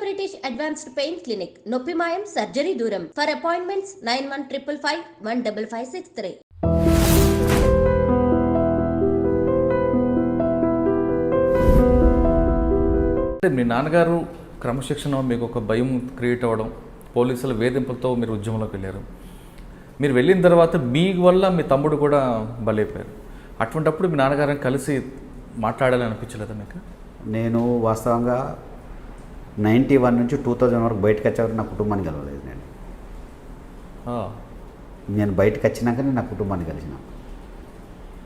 British advanced pain clinic, నొప్పి మాయం, surgery దూరం. For appointments 9155515563. మీ నాన్నగారు క్రమశిక్షణ మీకు ఒక భయం క్రియేట్ అవ్వడం, పోలీసుల వేధింపులతో మీరు ఉద్యమంలోకి వెళ్ళారు. మీరు వెళ్ళిన తర్వాత మీ వల్ల మీ తమ్ముడు కూడా బలైపోయారు. అటువంటప్పుడు మీ నాన్నగారిని కలిసి మాట్లాడాలని అనిపించలేదా మీకు? నేను వాస్తవంగా 91 నుంచి 2000 వరకు బయటకు వచ్చేవారు నా కుటుంబాన్ని కలవలేదు. నేను బయటకు వచ్చినాకనే నా కుటుంబాన్ని కలిసిన.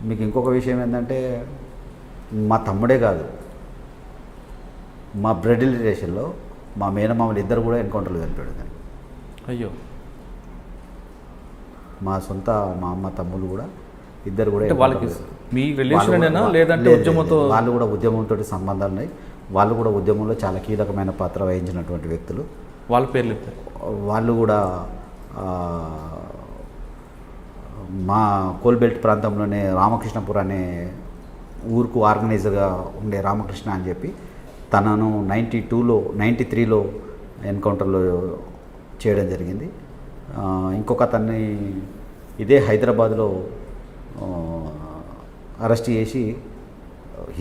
మీకు ఇంకొక విషయం ఏంటంటే, మా తమ్ముడే కాదు, మా బ్లడ్ రిలేషన్లో మా మేనమామలు ఇద్దరు కూడా ఎన్కౌంటర్లు చనిపోయాడు. అయ్యో. మా సొంత మా అమ్మ తమ్ముళ్ళు కూడా ఇద్దరు కూడా వాళ్ళకి మీ రిలేషన్ లేదంటే ఉద్యమంతో? వాళ్ళు కూడా ఉద్యమంతో సంబంధాలు ఉన్నాయి. వాళ్ళు కూడా ఉద్యమంలో చాలా కీలకమైన పాత్ర వహించినటువంటి వ్యక్తులు. వాళ్ళ పేర్లు వాళ్ళు కూడా మా కోల్బెల్ట్ ప్రాంతంలోనే రామకృష్ణపురం అనే ఊరుకు ఆర్గనైజర్గా ఉండే రామకృష్ణ అని చెప్పి తనను 93లో ఎన్కౌంటర్లో చేయడం జరిగింది. ఇంకొక అతన్ని ఇదే హైదరాబాద్లో అరెస్ట్ చేసి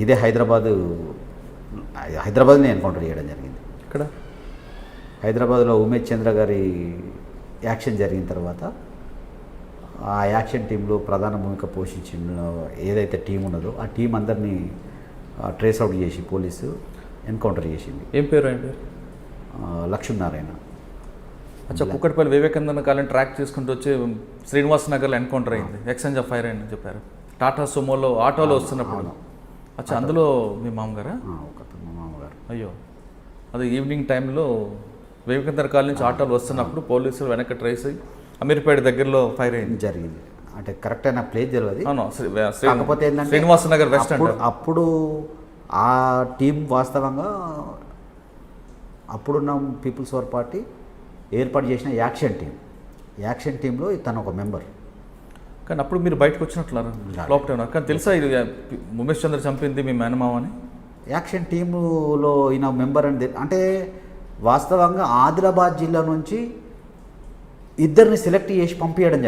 ఇదే హైదరాబాద్ని ఎన్కౌంటర్ చేయడం జరిగింది. ఇక్కడ హైదరాబాద్లో ఉమేష్ చంద్ర గారి యాక్షన్ జరిగిన తర్వాత ఆ యాక్షన్ టీంలో ప్రధాన భూమిక పోషించిన ఏదైతే టీం ఉన్నదో ఆ టీం అందరినీ ట్రేస్ అవుట్ చేసి పోలీసు ఎన్కౌంటర్ చేసింది. ఏం పేరు? ఆయన పేరు లక్ష్మీనారాయణ. అచ్చా, కుక్కటిపల్లి వివేకానంద కాలనీ ట్రాక్ చేసుకుంటూ వచ్చి శ్రీనివాస్ నగర్లో ఎన్కౌంటర్ అయింది, ఎక్స్చేంజ్ ఆఫ్ ఫైర్ అయిందని చెప్పారు. టాటా సుమోలో ఆటోలో వస్తున్నప్పుడు. అచ్చా, అందులో మీ మామగారా? మా మామగారు. అయ్యో. అది ఈవినింగ్ టైంలో వివేకానంద కాలనీ నుంచి ఆటోలు వస్తున్నప్పుడు పోలీసులు వెనక ట్రేస్ అయ్యి అమీర్పేట దగ్గరలో ఫైర్ అయింది జరిగింది. అంటే కరెక్ట్ అయిన ప్లేస్ తెలియదు. కాకపోతే ఏంటంటే శ్రీనివాస్ నగర్ వెస్ట్. అప్పుడు ఆ టీం వాస్తవంగా అప్పుడున్న పీపుల్స్ వార్ పార్టీ ఏర్పాటు చేసిన యాక్షన్ టీంలో తను ఒక మెంబర్. కానీ అప్పుడు మీరు బయటకు వచ్చినట్లున్నారు లోపల. కానీ తెలుసా ఇది ఉమేష్ చంద్ర చంపింది మీ మేనమామ అని? యాక్షన్ టీంలో ఈయన మెంబర్ అని అంటే వాస్తవంగా ఆదిలాబాద్ జిల్లా నుంచి ఇద్దరిని సెలెక్ట్ చేసి పంపించడం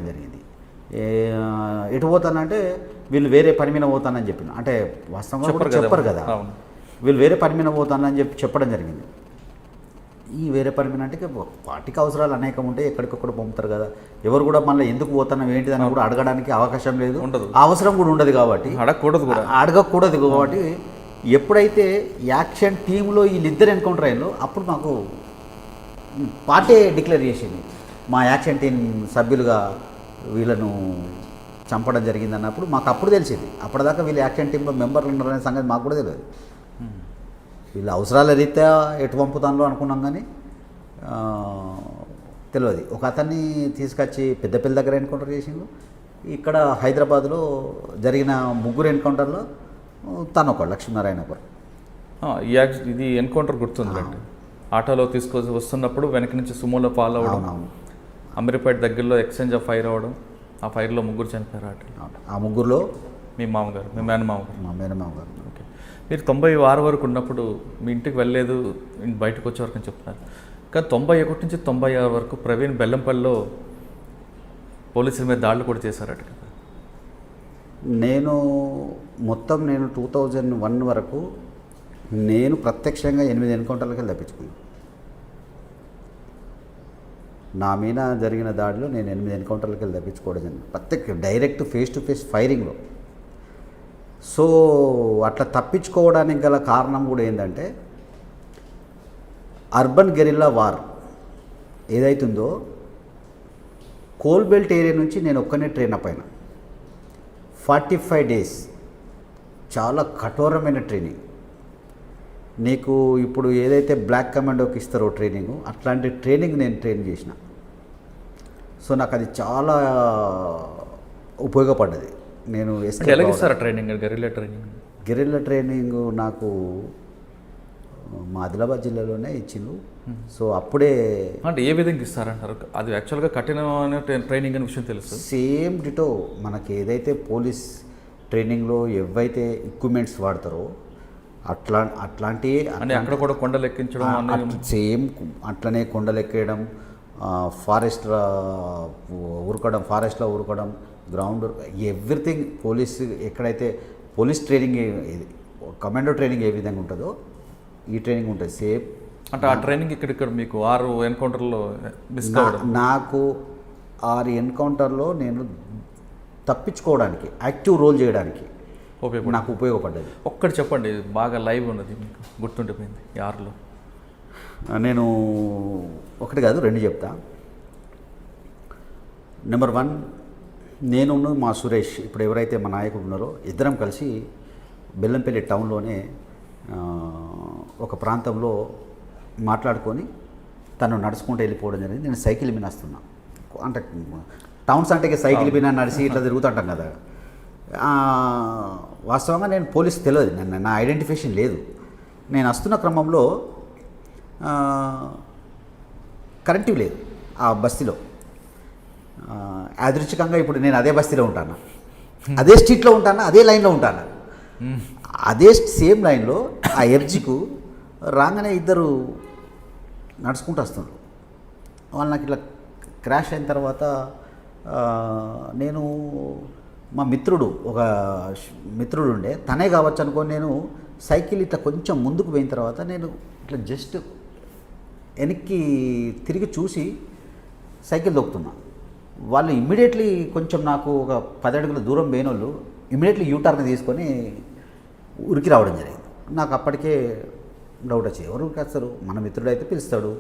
జరిగింది. ఎటు పోతానంటే వీళ్ళు వేరే పని మీద పోతానని చెప్పిన, అంటే వాస్తవంగా చెప్పరు కదా, వీళ్ళు వేరే పని మీద పోతానని చెప్పడం జరిగింది. ఈ వేరే పని మీద అంటే పార్టీకి అవసరాలు అనేకం ఉంటాయి, ఎక్కడికక్కడ పంపుతారు కదా, ఎవరు కూడా మళ్ళీ ఎందుకు పోతున్నాం ఏంటిదని కూడా అడగడానికి అవకాశం లేదు, అవసరం కూడా ఉండదు కాబట్టి అడగకూడదు కాబట్టి ఎప్పుడైతే యాక్షన్ టీంలో వీళ్ళిద్దరు ఎన్కౌంటర్ అయ్యారో అప్పుడు మాకు పార్టీ డిక్లేర్ చేసింది మా యాక్షన్ టీం సభ్యులుగా వీళ్ళను చంపడం జరిగింది అన్నప్పుడు మాకు అప్పుడు తెలిసింది. అప్పటిదాకా వీళ్ళు యాక్షన్ టీంలో మెంబర్లు ఉన్నారనే సంగతి మాకు కూడా తెలియదు. వీళ్ళ అవసరాల రీత్యా ఎటు పంపుతానో అనుకున్నాం కానీ తెలియదు. ఒక అతన్ని తీసుకొచ్చి పెద్దపల్లి దగ్గర ఎన్కౌంటర్ చేసిండు. ఇక్కడ హైదరాబాద్లో జరిగిన 3 ఎన్కౌంటర్లో తను ఒక లక్ష్మీనారాయణ ఒకరు. ఇది ఎన్కౌంటర్ గుర్తుందండి. ఆటోలో తీసుకొని వస్తున్నప్పుడు వెనక నుంచి సుమోలో ఫాలో అవ్వడం, అమీర్పేట దగ్గరలో ఎక్స్చేంజ్ ఆఫ్ ఫైర్ అవ్వడం, ఆ ఫైర్లో 3 చనిపోయారు. ఆ 3లో మీ మామగారు, మీ మేనమామగారు. మా మేనమామగారు. ఓకే. మీరు 96 వరకు ఉన్నప్పుడు మీ ఇంటికి వెళ్ళలేదు, బయటకు వచ్చే వరకు అని చెప్తున్నారు. కానీ 91 నుంచి 96 వరకు ప్రవీణ్ బెల్లంపల్లిలో పోలీసుల మీద దాడులు కూడా చేశారట కదా? నేను 2001 వరకు నేను ప్రత్యక్షంగా 8 ఎన్కౌంటర్లకి తప్పించుకున్నాను. నా మీద జరిగిన దాడిలో నేను 8 ఎన్కౌంటర్లకి తప్పించుకోవడం జరిగింది, ప్రత్యేక డైరెక్ట్ ఫేస్ టు ఫేస్ ఫైరింగ్లో. సో అట్లా తప్పించుకోవడానికి గల కారణం కూడా ఏంటంటే అర్బన్ గెరిల్లా వార్ ఏదైతుందో కోల్బెల్ట్ ఏరియా నుంచి నేను ఒక్కనే ట్రైన్ అప్ అయినా. 45 days చాలా కఠోరమైన ట్రైనింగ్. నీకు ఇప్పుడు ఏదైతే బ్లాక్ కమాండోకి ఇస్తారో ట్రైనింగ్, అట్లాంటి ట్రైనింగ్ నేను ట్రైన్ చేసిన. సో నాకు అది చాలా ఉపయోగపడ్డది. నేను గెరిల్లా ట్రైనింగ్ నాకు మా ఆదిలాబాద్ జిల్లాలోనే ఇచ్చిండు. సో అప్పుడే అంటే ఏ విధంగా ఇస్తారంటారు? అది యాక్చువల్గా కఠినమైన ట్రైనింగ్ అనే విషయం తెలుసు. సేమ్ డిటో మనకి ఏదైతే పోలీస్ ట్రైనింగ్లో ఏవైతే ఎక్విప్మెంట్స్ వాడతారో అట్లాంటి అంటే అక్కడ కూడా కొండలు ఎక్కించడం అనేది సేమ్ అట్లనే కొండలెక్కేయడం, ఫారెస్ట్లో ఉరకడం, గ్రౌండ్ ఎవ్రీథింగ్. పోలీస్ ఎక్కడైతే పోలీస్ ట్రైనింగ్ కమాండో ట్రైనింగ్ ఏ విధంగా ఉంటుందో ఈ ట్రైనింగ్ ఉంటుంది సేమ్. అంటే ఆ ట్రైనింగ్ ఇక్కడ మీకు 6 ఎన్కౌంటర్లో మిస్ కావడం. నాకు 6 ఎన్కౌంటర్లో నేను తప్పించుకోవడానికి, యాక్టివ్ రోల్ చేయడానికి నాకు ఉపయోగపడ్డది. ఒక్కటి చెప్పండి, బాగా లైవ్ ఉన్నది మీకు గుర్తుండిపోయింది 6లో. నేను ఒకటి కాదు 2 చెప్తా. నెంబర్ 1, నేను మా సురేష్, ఇప్పుడు ఎవరైతే మా నాయకుడు ఉన్నారో, ఇద్దరం కలిసి బెల్లంపల్లి టౌన్లోనే ఒక ప్రాంతంలో మాట్లాడుకొని తను నడుచుకుంటూ వెళ్ళిపోవడం జరిగింది. నేను సైకిల్ మీద వస్తున్నా, అంటే టౌన్స్ అంటే సైకిల్ మీద నడిచి ఇట్లా తిరుగుతుంటాం కదా. వాస్తవంగా నేను పోలీసు తెలియదు, నా ఐడెంటిఫికేషన్ లేదు. నేను వస్తున్న క్రమంలో కరెంటు లేదు ఆ బస్తీలో. యాదృచ్ఛికంగా ఇప్పుడు నేను అదే బస్తీలో ఉంటాను, అదే స్ట్రీట్లో ఉంటాను, అదే లైన్లో ఉంటాను. అదే సేమ్ లైన్లో ఆ ఎర్జికు రాగానే ఇద్దరు నడుచుకుంటూ వస్తున్నారు. వాళ్ళు నాకు ఇట్లా క్రాష్ అయిన తర్వాత నేను మా ఒక మిత్రుడు ఉండే, తనే కావచ్చు అనుకొని నేను సైకిల్ ఇట్లా కొంచెం ముందుకు పోయిన తర్వాత నేను ఇట్లా జస్ట్ వెనక్కి తిరిగి చూసి సైకిల్ దొక్కుతున్నా. వాళ్ళు ఇమ్మీడియట్లీ కొంచెం నాకు ఒక 10 అడుగుల దూరం పోయిన వాళ్ళు ఇమ్మీడియట్లీ యూటర్న్ తీసుకొని ఉరికి రావడం జరిగింది. నాకు అప్పటికే డౌట్ వచ్చేది, ఎవరు ఉరికేస్తారు, మన మిత్రుడు అయితే పిలుస్తాడు,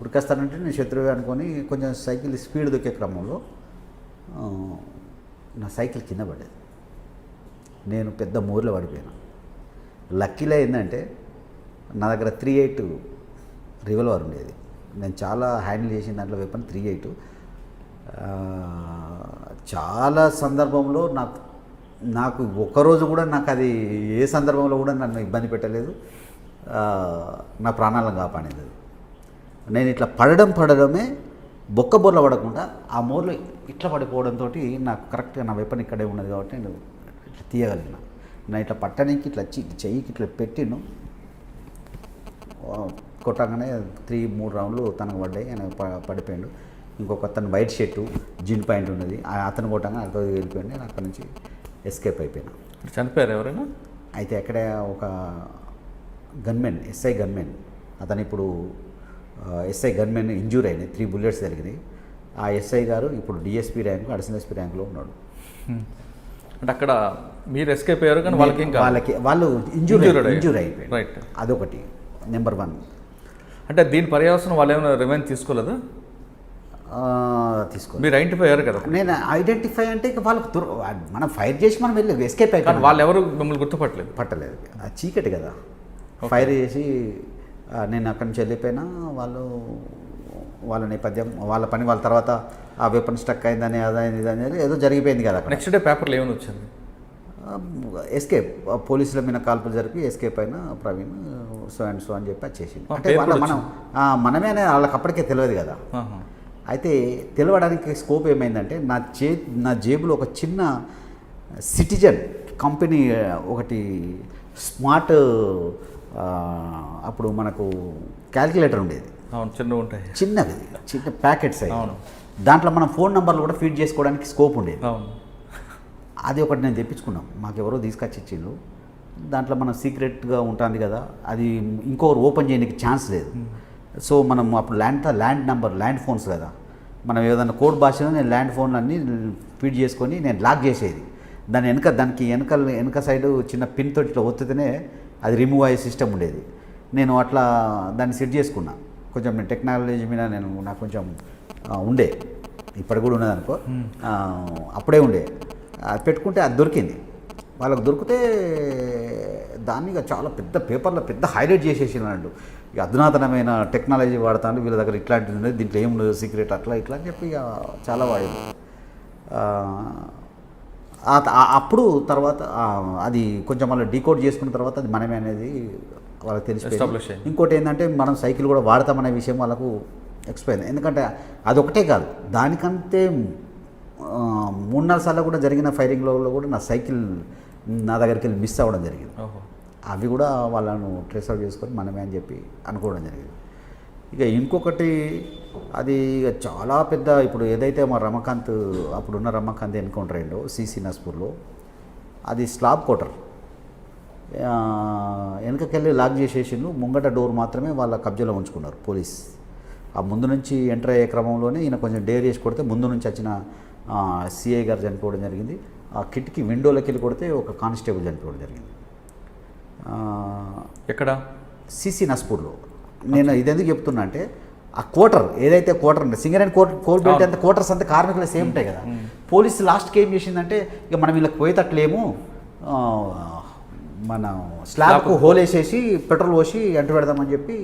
ఉరికేస్తానంటే నేను శత్రువే అనుకొని కొంచెం సైకిల్ స్పీడ్ దొక్కే క్రమంలో నా సైకిల్ కింద పడేది. నేను పెద్ద మూరలో పడిపోయాను. లక్కీలో ఏంటంటే నా దగ్గర 38 రివల్వర్ ఉండేది. నేను చాలా హ్యాండిల్ చేసిన దాంట్లో వెపన్ 38. చాలా సందర్భంలో నాకు ఒక్కరోజు కూడా నాకు అది ఏ సందర్భంలో కూడా నన్ను ఇబ్బంది పెట్టలేదు, నా ప్రాణాలను కాపాడేది. నేను ఇట్లా పడడమే బొక్కబోర్ల పడకుండా ఆ మోర్లో ఇట్లా పడిపోవడంతో నాకు కరెక్ట్గా నా వెపన్ ఇక్కడే ఉన్నది కాబట్టి నేను ఇట్లా తీయగలిగిన. నేను ఇట్లా పట్టడానికి ఇట్లా చెయ్యికి ఇట్లా పెట్టిను, కొట్టగానే 3 రౌండ్లు తనకు పడ్డాయి, ఆయన పడిపోయాడు. ఇంకొక అతను వైట్ షర్టు జీన్ ప్యాంట్ ఉన్నది, అతను కొట్టగా అతను వెళ్ళిపోయాడు. నేను అక్కడి నుంచి ఎస్కేప్ అయిపోయినా. చనిపోయారు ఎవరైనా? అయితే అక్కడే ఒక గన్మెన్, ఎస్ఐ గన్మెన్, అతను ఇప్పుడు ఎస్ఐ గన్మెన్ ఇంజూర్ అయినాయి, 3 బుల్లెట్స్ జరిగినాయి. ఆ ఎస్ఐ గారు ఇప్పుడు డిఎస్పీ ర్యాంకు, అడిషనల్ ఎస్పీ ర్యాంకులో ఉన్నాడు. అంటే అక్కడ మీరు ఎస్కేప్ అయ్యారు కానీ వాళ్ళు ఇంజూర్ అయిపోయారు. రైట్, అదొకటి నెంబర్ 1. అంటే దీని పర్యవసనం వాళ్ళు ఏమైనా రివెంజ్ తీసుకోలేదా? తీసుకో, మీరు ఐడెంటిఫై అయ్యారు కదా. నేను ఐడెంటిఫై అంటే ఇక వాళ్ళకు మనం ఫైర్ చేసి మనం వెళ్ళి ఎస్కేప్ అయిపోయాం. వాళ్ళు ఎవరు మిమ్మల్ని పట్టలేదు, అది చీకటి కదా. ఫైర్ చేసి నేను అక్కడి నుంచి వెళ్ళిపోయినా. వాళ్ళ నేపథ్యం, వాళ్ళ పని, వాళ్ళ తర్వాత ఆ వెపన్ స్టక్ అయిందని అదైంది ఇదని ఏదో జరిగిపోయింది కదా. నెక్స్ట్ డే పేపర్లో ఏమైనా వచ్చింది? ఎస్కేప్, పోలీసుల మీద కాల్పులు జరిపి ఎస్కేప్ అయిన ప్రవీణ్ సో అండ్ సో అని చెప్పి వచ్చేసింది. అంటే మనమే వాళ్ళకి అప్పటికే తెలియదు కదా. అయితే తెలవడానికి స్కోప్ ఏమైందంటే నా జేబులో ఒక చిన్న సిటిజన్ కంపెనీ ఒకటి స్మార్ట్, అప్పుడు మనకు క్యాల్కులేటర్ ఉండేది. చిన్నది, చిన్న ప్యాకెట్స్ అయ్యి, దాంట్లో మనం ఫోన్ నెంబర్లు కూడా ఫీడ్ చేసుకోవడానికి స్కోప్ ఉండేది. అది ఒకటి నేను తెప్పించుకున్నాం, మాకెవరో తీసుకొచ్చి ఇచ్చిండ్రు. దాంట్లో మనం సీక్రెట్గా ఉంటుంది కదా, అది ఇంకొకరు ఓపెన్ చేయడానికి ఛాన్స్ లేదు. సో మనం అప్పుడు ల్యాండ్ ఫోన్స్ కదా, మనం ఏదైనా కోడ్ భాషలో నేను ల్యాండ్ ఫోన్లు అన్నీ ఫీడ్ చేసుకొని నేను లాక్ చేసేది. దానికి వెనక సైడు చిన్న పిన్ తోటి ఇట్లా ఒత్తితేనే అది రిమూవ్ అయ్యే సిస్టమ్ ఉండేది. నేను అట్లా దాన్ని సెట్ చేసుకున్నా. కొంచెం నేను టెక్నాలజీ మీద నాకు కొంచెం ఉండే, ఇప్పటికి కూడా ఉన్నది అనుకో, అప్పుడే ఉండే. అది పెట్టుకుంటే అది దొరికింది. వాళ్ళకు దొరికితే దాన్ని చాలా పెద్ద పేపర్లో పెద్ద హైలైట్ చేసేసినాడు. ఇక అధునాతనమైన టెక్నాలజీ వాడతాను, వీళ్ళ దగ్గర ఇట్లాంటిది ఉన్నది, దీంట్లో ఏం లేదు సీక్రెట్, అట్లా ఇట్లా అని చెప్పి ఇక చాలా వాడేది. అప్పుడు తర్వాత అది కొంచెం మళ్ళీ డీకోడ్ చేసుకున్న తర్వాత అది మనమే అనేది వాళ్ళకి తెలిసిపోయింది. ఇంకోటి ఏంటంటే మనం సైకిల్ కూడా వాడతామనే విషయం వాళ్ళకు ఎక్స్ప్లెయిన్. ఎందుకంటే అదొకటే కాదు, దానికంటే 3-4 సార్లు కూడా జరిగిన ఫైరింగ్లో కూడా నా సైకిల్ నా దగ్గరికి వెళ్ళి మిస్ అవ్వడం జరిగింది. అవి కూడా వాళ్ళను ట్రేస్ అవుట్ చేసుకొని మనమే అని చెప్పి అనుకోవడం జరిగింది. ఇక ఇంకొకటి అది ఇక చాలా పెద్ద, ఇప్పుడు ఏదైతే మా రమాకాంత్ అప్పుడున్న రమాకాంత్ ఎన్కౌంటర్ అయిందో సిసి నస్పూర్లో, అది స్లాబ్ కోటర్. వెనకకెళ్ళి లాక్ చేసేసిండు, ముంగట డోర్ మాత్రమే వాళ్ళ కబ్జాలో ఉంచుకున్నారు పోలీస్. ఆ ముందు నుంచి ఎంటర్ అయ్యే క్రమంలోనే ఈయన కొంచెం డేర్ చేసి కొడితే ముందు నుంచి వచ్చిన సిఐ గారు చనిపోవడం జరిగింది. ఆ కిటికీ విండోలోకి వెళ్ళి కొడితే ఒక కానిస్టేబుల్ చనిపోవడం జరిగింది. ఎక్కడ? సిసి నస్పూర్లో. నేను ఇదెందుకు చెప్తున్నా అంటే, ఆ క్వార్టర్ ఏదైతే క్వార్టర్ ఉంటుంది, సింగరేణి కోల్ బెల్ట్ అంత క్వార్టర్స్ అంతా కార్మికులు సేమ్ ఉంటాయి కదా. పోలీసు లాస్ట్కి ఏం చేసిందంటే, ఇక మనం వీళ్ళకి పోయేటట్లేము, మన స్లాబ్కు హోల్ వేసేసి పెట్రోల్ పోసి అంటు పెడదామని చెప్పి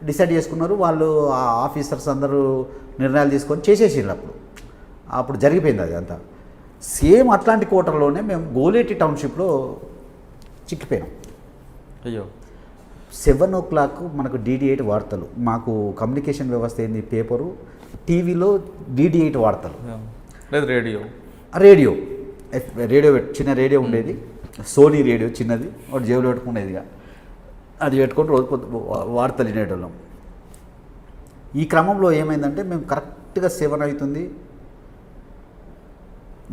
డిసైడ్ చేసుకున్నారు. వాళ్ళు ఆ ఆఫీసర్స్ అందరూ నిర్ణయాలు తీసుకొని చేసేసారు. అప్పుడు జరిగిపోయింది అది అంతా. సేమ్ అట్లాంటి క్వార్టర్లోనే మేము గోలేటి టౌన్షిప్లో చిక్కిపోయినాం. అయ్యో. 7 o'clock మనకు DD8 వార్తలు. మాకు కమ్యూనికేషన్ వ్యవస్థ ఏంది, పేపరు, టీవీలో DD8 వార్తలు, లేదు రేడియో. రేడియో చిన్న రేడియో ఉండేది, సోనీ రేడియో చిన్నది, ఒకటి జేబులో పెట్టుకునేదిగా, అది పెట్టుకొని రోజు వార్తలు వినేటోళ్ళం. ఈ క్రమంలో ఏమైందంటే, మేము కరెక్ట్గా 7 అవుతుంది,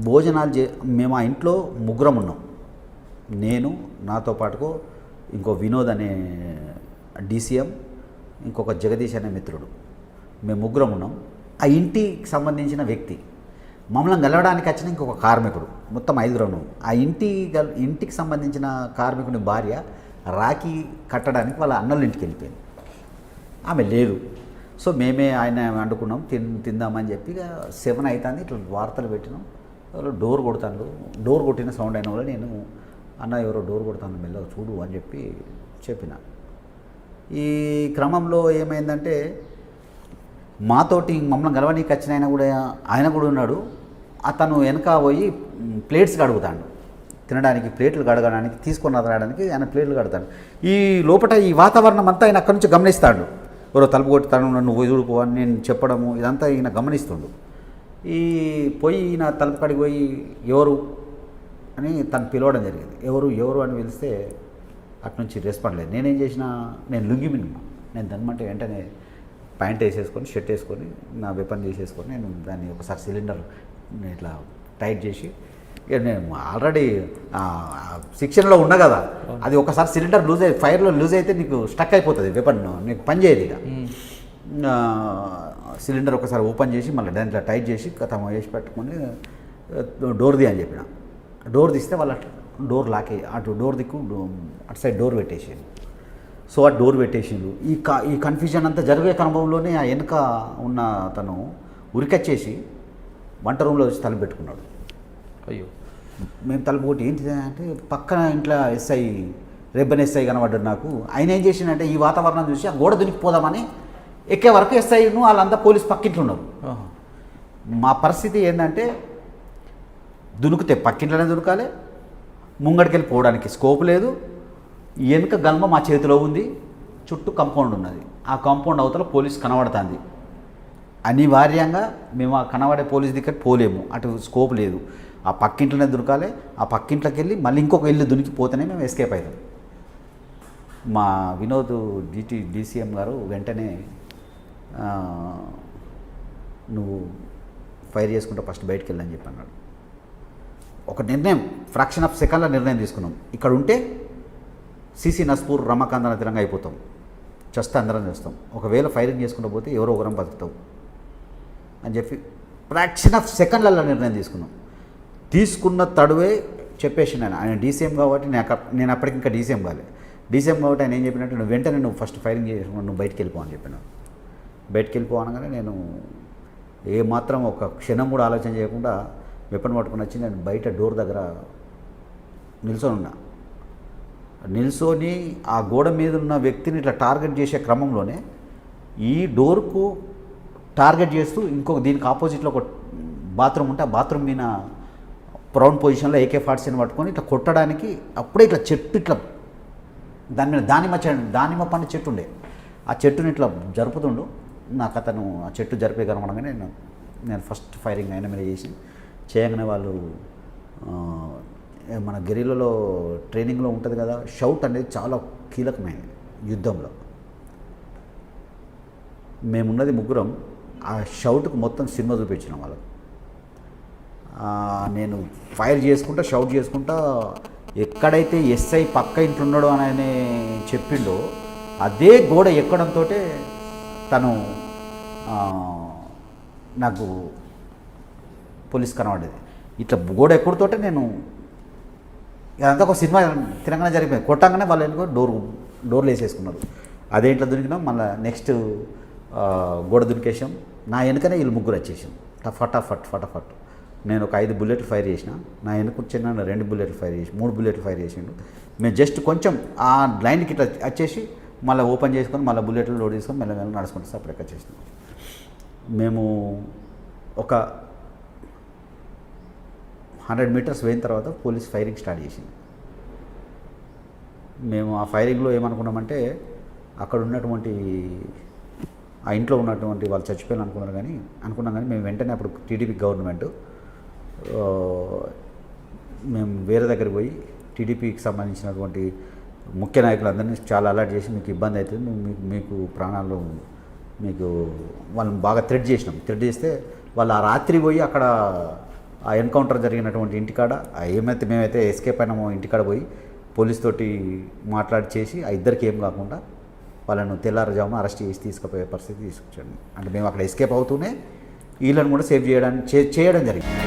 భోజనాలు మేము ఆ ఇంట్లో ముగ్గురం ఉన్నాం. నేను, నాతో పాటుకో ఇంకో వినోద్ అనే DCM, ఇంకొక జగదీష్ అనే మిత్రుడు, మేము ముగ్గురం ఉన్నాం. ఆ ఇంటికి సంబంధించిన వ్యక్తి, మమ్మల్ని గెలవడానికి వచ్చిన ఇంకొక కార్మికుడు, మొత్తం 5 ఉన్నాం. ఆ ఇంటికి సంబంధించిన కార్మికుని భార్య రాఖీ కట్టడానికి వాళ్ళ అన్నోళ్ళ ఇంటికి వెళ్ళిపోయింది. ఆమె లేదు. సో మేమే ఆయన వండుకున్నాం, తిందామని చెప్పి ఇక 7 అవుతుంది, ఇట్లా వార్తలు పెట్టినాం. డోర్ కొడతాను, డోర్ కొట్టిన సౌండ్ అయిన వల్ల నేను, అన్న ఎవరో డోర్ కొడతాను మెల్లగా చూడు అని చెప్పిన. ఈ క్రమంలో ఏమైందంటే, మాతోటి మమ్మల్ని గెలవనీకి వచ్చిన ఆయన కూడా ఉన్నాడు. అతను వెనక పోయి ప్లేట్స్ కడుగుతాడు, తినడానికి ప్లేట్లు కడగడానికి, తీసుకొని రావడానికి ఆయన ప్లేట్లు కడతాడు. ఈ లోపల ఈ వాతావరణం అంతా ఆయన అక్కడి నుంచి గమనిస్తాడు. ఎవరో తలుపు కొట్టుతాడు, నువ్వు ఎదురుకో అని నేను చెప్పడము, ఇదంతా ఈయన గమనిస్తుండు. ఈ పోయి ఈయన తలుపు కడిగి పోయి ఎవరు అని తను పిలవడం జరిగింది. ఎవరు అని పిలిస్తే అటు నుంచి రెస్పాండ్ లేదు. నేనేం చేసిన, నేను లుంగి మిన్నా, నేను దన్నమంటే వెంటనే ప్యాంట్ వేసేసుకొని, షర్ట్ వేసుకొని, నా వెపన్ తీసేసుకొని, నేను దాన్ని ఒకసారి సిలిండర్ ఇట్లా టైట్ చేసి, ఇక నేను ఆల్రెడీ శిక్షణలో ఉన్నా కదా, అది ఒకసారి సిలిండర్ లూజ్ అయ్యి ఫైర్లో లూజ్ అయితే నీకు స్టక్ అయిపోతుంది, వెపన్ నీకు పని చేయదు. ఇక సిలిండర్ ఒకసారి ఓపెన్ చేసి మళ్ళీ దాంట్లో టైట్ చేసి కథం వేసి పెట్టుకొని డోర్ ది అని చెప్పిన. డోర్ తీస్తే వాళ్ళ డోర్ లాకే, అటు డోర్ దిక్కు అటు సైడ్ డోర్ పెట్టేసిండు. సో ఆ డోర్ పెట్టేసిండు. ఈ కన్ఫ్యూజన్ అంతా జరిగే క్రమంలోనే ఆ వెనుక ఉన్న అతను ఉరికొచ్చేసి వంట రూమ్లో వచ్చి తలుపు పెట్టుకున్నాడు. అయ్యో. మేము తలుపు కొట్టి ఏంటిది అంటే, పక్కన ఇంట్లో రెబ్బన్ ఎస్ఐ కనబడ్డాడు నాకు. ఆయన ఏం చేసిండంటే, ఈ వాతావరణం చూసి ఆ గోడ దునికిపోదామని ఎక్కే వరకు ఎస్ఐను వాళ్ళంతా పోలీస్ పక్కింట్లో ఉన్నారు. మా పరిస్థితి ఏంటంటే, దునికితే పక్కింట్లోనే దునకాలి, ముంగడికెళ్ళి పోవడానికి స్కోప్ లేదు. వెనుక గల్మ మా చేతిలో ఉంది, చుట్టూ కాంపౌండ్ ఉన్నది. ఆ కాంపౌండ్ అవతల పోలీస్ కనబడుతుంది. అనివార్యంగా మేము ఆ కనబడే పోలీస్ దగ్గర పోలేము, అటు స్కోప్ లేదు. ఆ పక్కింట్లోనే దునకాలి. ఆ పక్కింట్లోకి వెళ్ళి మళ్ళీ ఇంకొక ఇల్లు దునికిపోతేనే మేము ఎస్కేప్ అవుతాం. మా వినోద్ DCM గారు వెంటనే, నువ్వు ఫైర్ చేసుకుంటా ఫస్ట్ బయటికి వెళ్ళని చెప్పి అన్నాడు. ఒక నిర్ణయం, ఫ్రాక్షన్ ఆఫ్ సెకండ్లో నిర్ణయం తీసుకున్నాం. ఇక్కడ ఉంటే సిసి నస్పూర్ రమాకాంత్ తిరంగా అయిపోతాం, చస్తే అందరం చేస్తాం. ఒకవేళ ఫైరింగ్ చేసుకుంటూ పోతే ఎవరో ఒకరం బతుకుతాం అని చెప్పి ఫ్రాక్షన్ ఆఫ్ సెకండ్లలో నిర్ణయం తీసుకున్న తడువే చెప్పేసి ఆయన DCM కాబట్టి నేను అప్పటికి ఇంకా DCM కాలే. DCM కాబట్టి ఆయన ఏం చెప్పినట్టు, నువ్వు వెంటనే నువ్వు ఫస్ట్ ఫైరింగ్ చేసుకున్నావు, నువ్వు బయటికి వెళ్ళిపో అని చెప్పినావు. బయటికి వెళ్ళిపో అనగానే నేను ఏమాత్రం ఒక క్షణం కూడా ఆలోచన చేయకుండా వెపన్ పట్టుకుని వచ్చి నేను బయట డోర్ దగ్గర నిల్చొని ఆ గోడ మీద ఉన్న వ్యక్తిని ఇట్లా టార్గెట్ చేసే క్రమంలోనే ఈ డోర్కు టార్గెట్ చేస్తూ ఇంకొక దీనికి ఆపోజిట్లో ఒక బాత్రూమ్ ఉంటే ఆ బాత్రూమ్ మీద ప్రౌన్ పొజిషన్లో AK-47 పట్టుకొని ఇట్లా కొట్టడానికి, అప్పుడే ఇట్లా చెట్టు ఇట్లా దాని మీద దానిమ్మ పండు చెట్టు ఉండే, ఆ చెట్టుని ఇట్లా జరుపుతుండు. నాకు అతను ఆ చెట్టు జరిపే కనబడగానే నేను ఫస్ట్ ఫైరింగ్ ఆయన మీద చేయగానే వాళ్ళు మన గెరిల్లాలో ట్రైనింగ్లో ఉంటుంది కదా, షౌట్ అనేది చాలా కీలకమైనది యుద్ధంలో. మేమున్నది ముగ్గురం, ఆ షౌట్కి మొత్తం సినిమా చూపించినాం వాళ్ళకు. నేను ఫైర్ చేసుకుంటా, షౌట్ చేసుకుంటా, ఎక్కడైతే ఎస్ఐ పక్క ఇంట్లో ఉన్నాడో అని ఆయన చెప్పిండో అదే గోడ ఎక్కడంతో తను నాకు పోలీస్ కనబడేది. ఇట్లా గోడ ఎక్కడితోటే నేను అదంతా ఒక సినిమా తినగానే జరిగిపోయింది. కొట్టంగానే వాళ్ళు ఎందుకో డోర్లు వేసేసుకున్నారు. అదే ఇంట్లో దొరికినాం. మళ్ళీ నెక్స్ట్ గోడ దురికేసాం. నా వెనుకనే వీళ్ళు ముగ్గురు వచ్చేసాం. ఫటాఫట్ నేను ఒక 5 బుల్లెట్లు ఫైర్ చేసిన. నా వెనుక చిన్న 2 బుల్లెట్లు ఫైర్ చేసి 3 బుల్లెట్లు ఫైర్ చేసిండు. మేము జస్ట్ కొంచెం ఆ లైన్కి ఇట్లా వచ్చేసి మళ్ళీ ఓపెన్ చేసుకొని మళ్ళీ బుల్లెట్లు లోడ్ చేసుకొని మెల్ల నడుచుకుంటూ సపరేట్ వచ్చేసినాం. మేము ఒక 100 మీటర్స్ పోయిన తర్వాత పోలీస్ ఫైరింగ్ స్టార్ట్ చేసింది. మేము ఆ ఫైరింగ్లో ఏమనుకున్నామంటే అక్కడ ఉన్నటువంటి ఆ ఇంట్లో ఉన్నటువంటి వాళ్ళు చచ్చిపోయారు అనుకున్నాం కానీ మేము వెంటనే అప్పుడు టీడీపీ గవర్నమెంట్ మేము వేరే దగ్గరికి పోయి టీడీపీకి సంబంధించినటువంటి ముఖ్య నాయకులందరినీ చాలా అలర్ట్ చేసి మీకు ఇబ్బంది అవుతుంది, మీకు ప్రాణాలు మీకు వాళ్ళని బాగా థ్రెడ్ చేస్తే వాళ్ళు ఆ రాత్రి పోయి అక్కడ ఆ ఎన్కౌంటర్ జరిగినటువంటి ఇంటికాడ ఏమైతే మేమైతే ఎస్కేప్ అయినామో ఇంటికాడ పోయి పోలీస్ తోటి మాట్లాడి చేసి ఆ ఇద్దరికి ఏం కాకుండా వాళ్ళను తెల్లారుజామున అరెస్ట్ చేసి తీసుకుపోయే పరిస్థితి తీసుకొచ్చాడు. అంటే మేము అక్కడ ఎస్కేప్ అవుతూనే వీళ్ళని కూడా సేవ్ చేయడం జరిగింది.